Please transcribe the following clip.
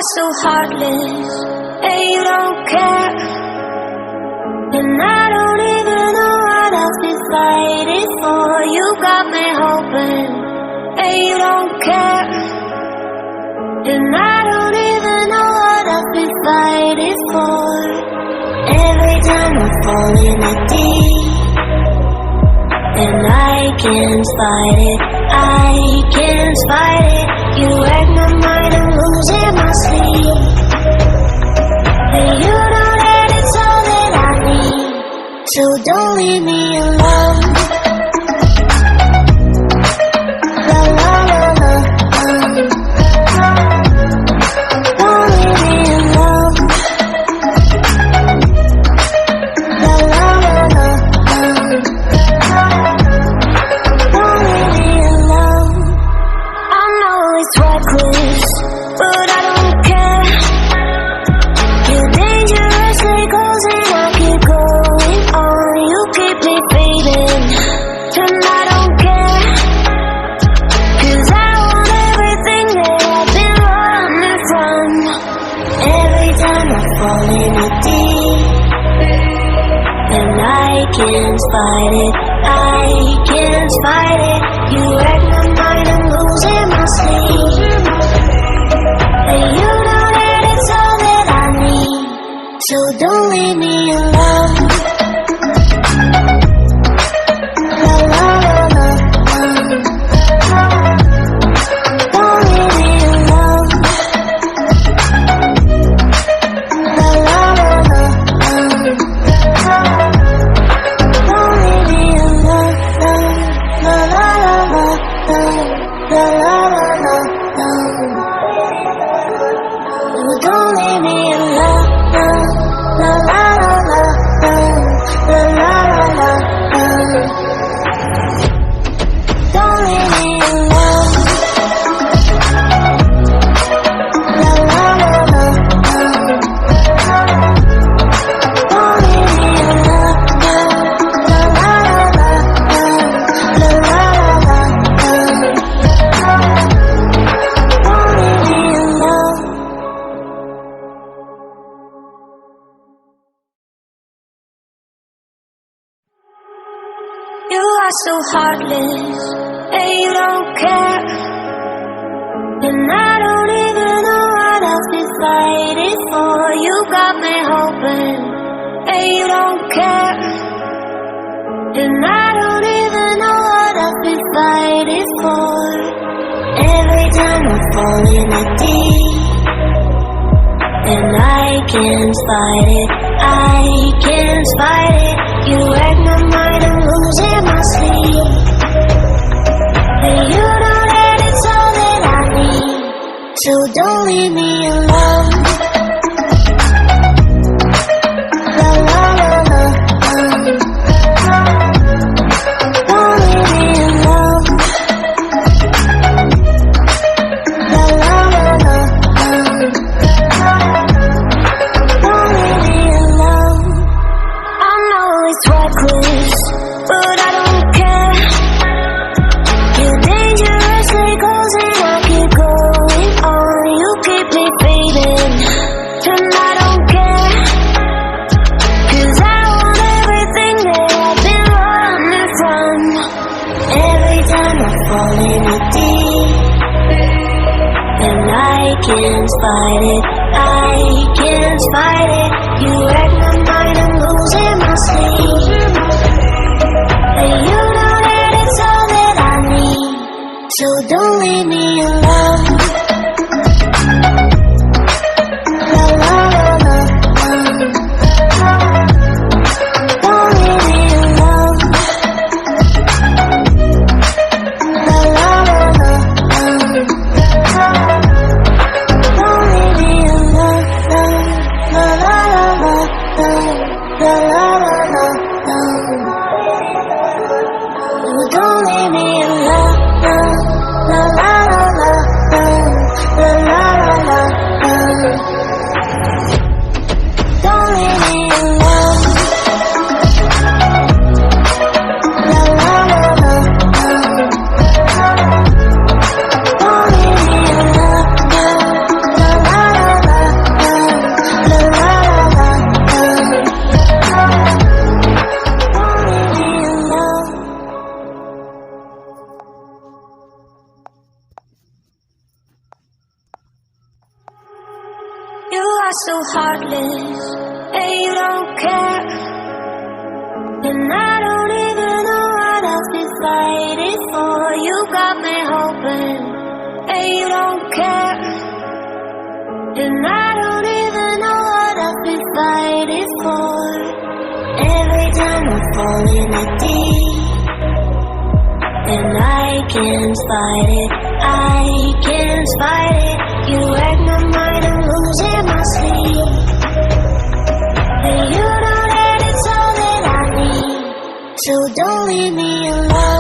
are so heartless, and you don't care. And I don't even know what I've been fighting for. You got me hoping, and you don't care. And I don't even know what I've been fighting for. Every time I fall in the deep, and I can't fight it, I can't fight it. You wreck my mind, I'm losing my sleep. And you know that it's all that I need, so don't leave me alone. La la la la, don't leave me alone. La la la la, don't leave me alone. I know it's reckless, but I don't care. You're dangerously close and I keep going on. You keep me fading, and I don't care. 'Cause I want everything that I've been running from. Every time I fall in the deep, and I can't fight it, I can't fight it. You wreck my mind, I'm losing my sleep. And you know that it's all that I need, so don't leave me alone. La la la la, don't leave me alone. La la la la, don't leave me alone. La la la la, la la la la, don't leave me alone. La la la la, la la la la, don't leave me alone. La la la la, don't leave me alone. La la la la, la la la la, don't leave me alone. You are so heartless, and you don't care. And I don't even know what I've been fighting for. You got me hoping, and you don't care. And I don't even know what I've been fighting for. Every time I fall in the deep, and I can't fight it, I can't fight it. You wreck my mind, I'm losing my sleep. And you know that it's all that I need, so don't leave me alone. La la la la, don't leave me alone. La la la la, don't leave me alone. I know it's reckless, but I don't care. You're dangerously close and I keep going on. You keep me fading, and I don't care. 'Cause I want everything that I've been running from. Every time I fall in the deep, and I can't fight it, I can't fight it. You wreck my mind, I'm losing my sleep. And you know that it's all that I need, so don't leave me alone. La la la la, don't leave me alone. La la la la, don't leave me alone. La la la la, la la la la, don't leave me alone. La la la la. are so heartless, and you don't care. And I don't even know what I've been fighting for. You got me hoping, and you don't care. And I don't even know what I've been fighting for. Every time I fall in the deep, and I can't fight it, I can't fight it. You wreck my mind, I'm losing my sleep. And you know that it's all that I need, so don't leave me alone.